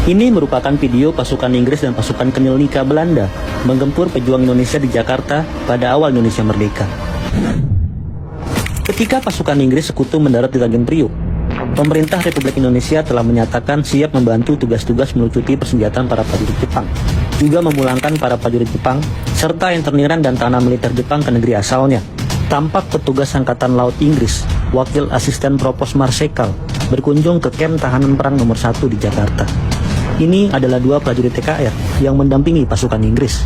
Ini merupakan video pasukan Inggris dan pasukan Kenil Nika Belanda menggempur pejuang Indonesia di Jakarta pada awal Indonesia merdeka. Ketika pasukan Inggris sekutu mendarat di Tanjung Priok, pemerintah Republik Indonesia telah menyatakan siap membantu tugas-tugas melucuti persenjataan para prajurit Jepang, juga memulangkan para prajurit Jepang, serta internirang dan tanah militer Jepang ke negeri asalnya. Tampak petugas Angkatan Laut Inggris, Wakil Asisten Propos Marsekal, berkunjung ke kamp tahanan perang nomor 1 di Jakarta. Ini adalah 2 prajurit TKR yang mendampingi pasukan Inggris.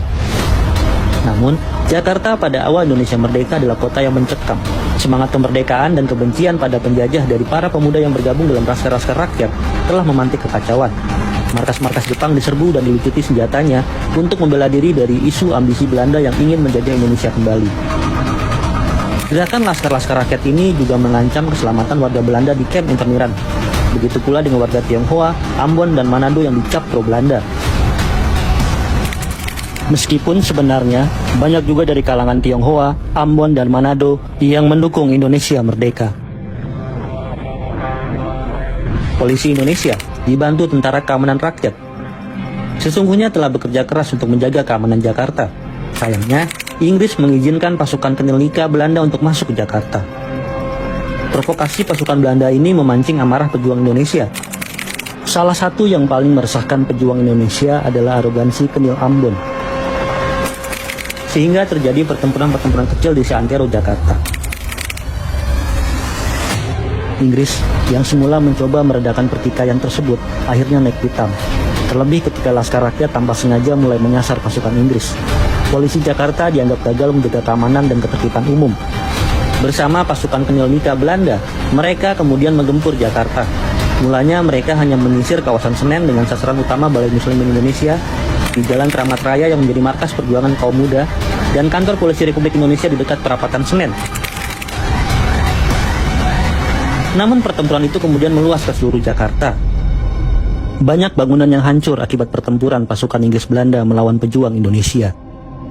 Namun, Jakarta pada awal Indonesia merdeka adalah kota yang mencekam. Semangat kemerdekaan dan kebencian pada penjajah dari para pemuda yang bergabung dalam laskar-laskar rakyat telah memantik kekacauan. Markas-markas Jepang diserbu dan dilucuti senjatanya untuk membela diri dari isu ambisi Belanda yang ingin menjajah Indonesia kembali. Gerakan laskar-laskar rakyat ini juga mengancam keselamatan warga Belanda di kamp interniran. Begitu pula dengan warga Tionghoa, Ambon, dan Manado yang dicap pro-Belanda. Meskipun sebenarnya banyak juga dari kalangan Tionghoa, Ambon, dan Manado yang mendukung Indonesia merdeka. Polisi Indonesia dibantu Tentara Keamanan Rakyat sesungguhnya telah bekerja keras untuk menjaga keamanan Jakarta. Sayangnya, Inggris mengizinkan pasukan Kenil Nika Belanda untuk masuk ke Jakarta. Provokasi pasukan Belanda ini memancing amarah pejuang Indonesia. Salah satu yang paling meresahkan pejuang Indonesia adalah arogansi Kenil Ambon, sehingga terjadi pertempuran-pertempuran kecil di seantero Jakarta. Inggris yang semula mencoba meredakan pertikaian tersebut akhirnya naik pitam, terlebih ketika Laskar Rakyat tanpa sengaja mulai menyasar pasukan Inggris. Polisi Jakarta dianggap gagal menjaga keamanan dan ketertiban umum. Bersama pasukan Kenil Nika Belanda, mereka kemudian menggempur Jakarta. Mulanya mereka hanya menyisir kawasan Senen dengan sasaran utama Balai Muslimin Indonesia di Jalan Keramat Raya yang menjadi markas perjuangan kaum muda, dan kantor polisi Republik Indonesia di dekat perapatan Senen. Namun pertempuran itu kemudian meluas ke seluruh Jakarta. Banyak bangunan yang hancur akibat pertempuran pasukan Inggris Belanda melawan pejuang Indonesia.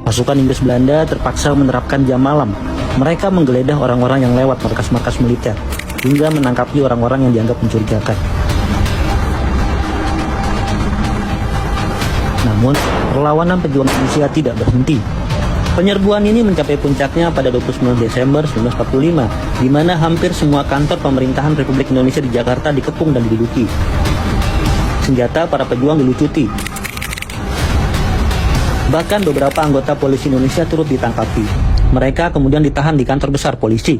Pasukan Inggris Belanda terpaksa menerapkan jam malam. Mereka menggeledah orang-orang yang lewat markas-markas militer, hingga menangkapi orang-orang yang dianggap mencurigakan. Namun, perlawanan pejuang Indonesia tidak berhenti. Penyerbuan ini mencapai puncaknya pada 29 Desember 1945, di mana hampir semua kantor pemerintahan Republik Indonesia di Jakarta dikepung dan diduduki. Senjata para pejuang dilucuti. Bahkan beberapa anggota polisi Indonesia turut ditangkapi. Mereka kemudian ditahan di kantor besar polisi.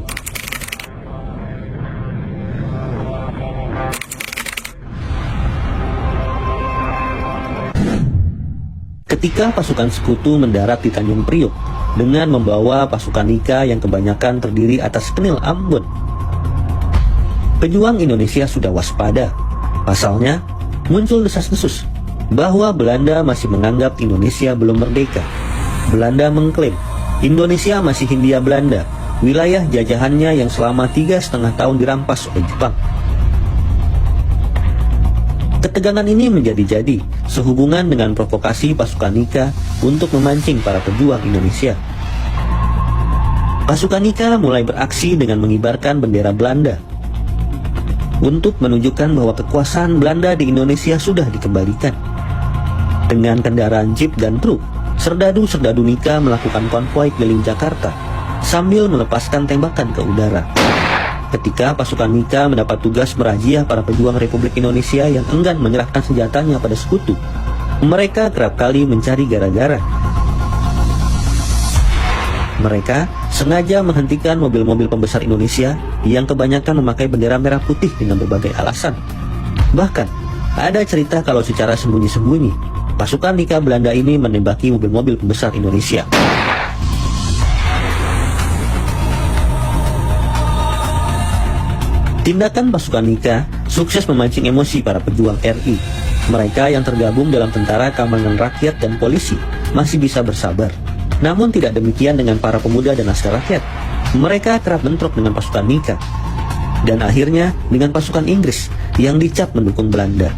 Ketika pasukan sekutu mendarat di Tanjung Priok dengan membawa pasukan Nika yang kebanyakan terdiri atas Kenil Ambon, pejuang Indonesia sudah waspada. Pasalnya, muncul desas-desus bahwa Belanda masih menganggap Indonesia belum merdeka. Belanda mengklaim Indonesia masih Hindia Belanda, wilayah jajahannya yang selama 3,5 tahun dirampas oleh Jepang. Ketegangan ini menjadi-jadi sehubungan dengan provokasi pasukan Nika untuk memancing para pejuang Indonesia. Pasukan Nika mulai beraksi dengan mengibarkan bendera Belanda untuk menunjukkan bahwa kekuasaan Belanda di Indonesia sudah dikembalikan. Dengan kendaraan jeep dan truk, serdadu-serdadu Nika melakukan konvoi keliling Jakarta sambil melepaskan tembakan ke udara. Ketika pasukan Nika mendapat tugas merazia para pejuang Republik Indonesia yang enggan menyerahkan senjatanya pada sekutu, mereka kerap kali mencari gara-gara. Mereka sengaja menghentikan mobil-mobil pembesar Indonesia yang kebanyakan memakai bendera merah putih dengan berbagai alasan. Bahkan, ada cerita kalau secara sembunyi-sembunyi, pasukan Nika Belanda ini menembaki mobil-mobil pembesar Indonesia. Tindakan pasukan Nika sukses memancing emosi para pejuang RI. Mereka yang tergabung dalam Tentara Keamanan Rakyat dan polisi masih bisa bersabar. Namun tidak demikian dengan para pemuda dan laskar rakyat. Mereka kerap bentrok dengan pasukan Nika, dan akhirnya dengan pasukan Inggris yang dicap mendukung Belanda.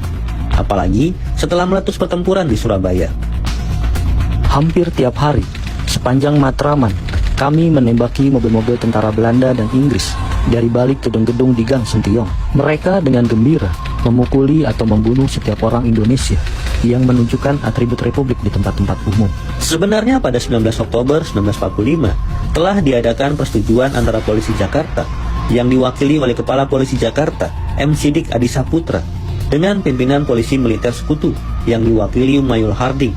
Apalagi setelah meletus pertempuran di Surabaya. Hampir tiap hari, sepanjang Matraman, kami menembaki mobil-mobil tentara Belanda dan Inggris dari balik gedung-gedung di Gang Sentiong. Mereka dengan gembira memukuli atau membunuh setiap orang Indonesia yang menunjukkan atribut republik di tempat-tempat umum. Sebenarnya pada 19 Oktober 1945 telah diadakan persetujuan antara polisi Jakarta yang diwakili oleh Kepala Polisi Jakarta M. Siddiq Adi Saputra dengan pimpinan polisi militer sekutu yang diwakili Mayul Harding.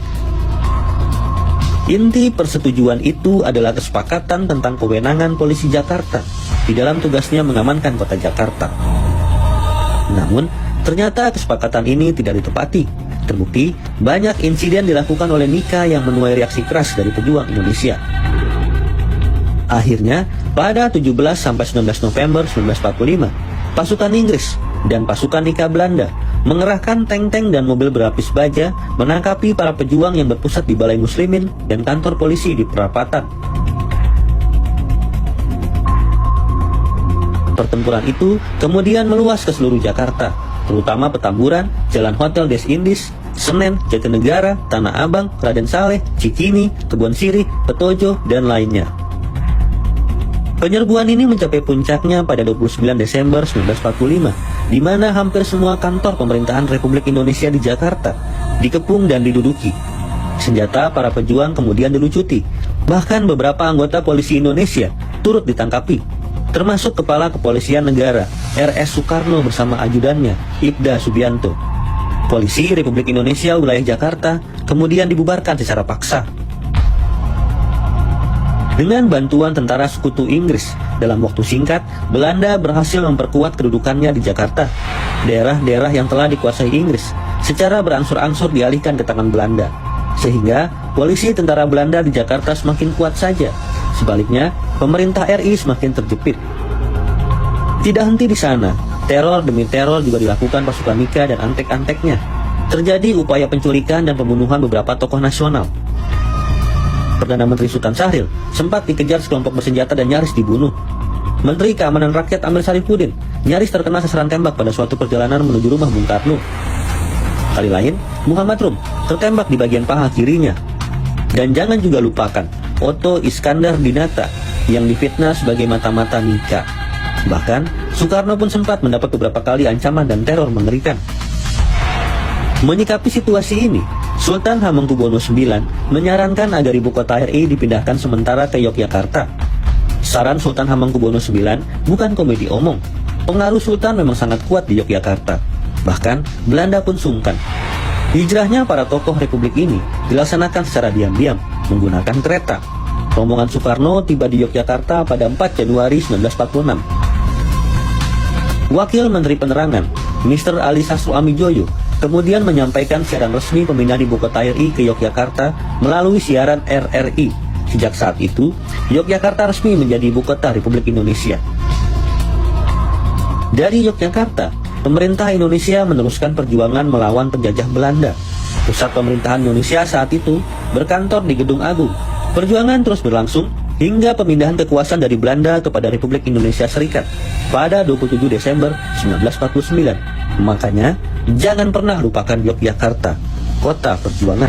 Inti persetujuan itu adalah kesepakatan tentang kewenangan polisi Jakarta di dalam tugasnya mengamankan kota Jakarta. Namun, ternyata kesepakatan ini tidak ditepati. Terbukti, banyak insiden dilakukan oleh Nika yang menuai reaksi keras dari pejuang Indonesia. Akhirnya, pada 17-19 November 1945, pasukan Inggris dan pasukan Nika Belanda mengerahkan tank-tank dan mobil berlapis baja menangkapi para pejuang yang berpusat di Balai Muslimin dan kantor polisi di Perapatan. Pertempuran itu kemudian meluas ke seluruh Jakarta, terutama Petamburan, Jalan Hotel Des Indies, Senen, Jatinegara, Tanah Abang, Raden Saleh, Cikini, Kebon Sirih, Petojo, dan lainnya. Penyerbuan ini mencapai puncaknya pada 29 Desember 1945, di mana hampir semua kantor pemerintahan Republik Indonesia di Jakarta dikepung dan diduduki. Senjata para pejuang kemudian dilucuti, bahkan beberapa anggota polisi Indonesia turut ditangkapi, termasuk Kepala Kepolisian Negara R.S. Sukarno bersama ajudannya Ibda Subianto. Polisi Republik Indonesia wilayah Jakarta kemudian dibubarkan secara paksa. Dengan bantuan tentara sekutu Inggris, dalam waktu singkat, Belanda berhasil memperkuat kedudukannya di Jakarta. Daerah-daerah yang telah dikuasai Inggris secara berangsur-angsur dialihkan ke tangan Belanda, sehingga polisi tentara Belanda di Jakarta semakin kuat saja. Sebaliknya, pemerintah RI semakin terjepit. Tidak henti di sana, teror demi teror juga dilakukan pasukan Nika dan antek-anteknya. Terjadi upaya penculikan dan pembunuhan beberapa tokoh nasional. Perdana Menteri Sultan Syahrir sempat dikejar sekelompok bersenjata dan nyaris dibunuh. Menteri Keamanan Rakyat Amir Syarifuddin nyaris terkena sasaran tembak pada suatu perjalanan menuju rumah Bung Karno. Kali lain, Muhammad Rum tertembak di bagian paha kirinya. Dan jangan juga lupakan Otto Iskandar Dinata yang difitnah sebagai mata-mata Nika. Bahkan, Soekarno pun sempat mendapat beberapa kali ancaman dan teror mengerikan. Menyikapi situasi ini, Sultan Hamengkubuwono IX menyarankan agar ibu kota RI dipindahkan sementara ke Yogyakarta. Saran Sultan Hamengkubuwono IX bukan komedi omong. Pengaruh Sultan memang sangat kuat di Yogyakarta. Bahkan, Belanda pun sungkan. Hijrahnya para tokoh Republik ini dilaksanakan secara diam-diam menggunakan kereta. Rombongan Soekarno tiba di Yogyakarta pada 4 Januari 1946. Wakil Menteri Penerangan, Mr. Ali Sastro Amijoyo, kemudian menyampaikan siaran resmi pemindahan ibu kota RI ke Yogyakarta melalui siaran RRI. Sejak saat itu, Yogyakarta resmi menjadi ibu kota Republik Indonesia. Dari Yogyakarta, pemerintah Indonesia meneruskan perjuangan melawan penjajah Belanda. Pusat pemerintahan Indonesia saat itu berkantor di Gedung Agung. Perjuangan terus berlangsung hingga pemindahan kekuasaan dari Belanda kepada Republik Indonesia Serikat pada 27 Desember 1949. Makanya, jangan pernah lupakan Yogyakarta, kota perjuangan.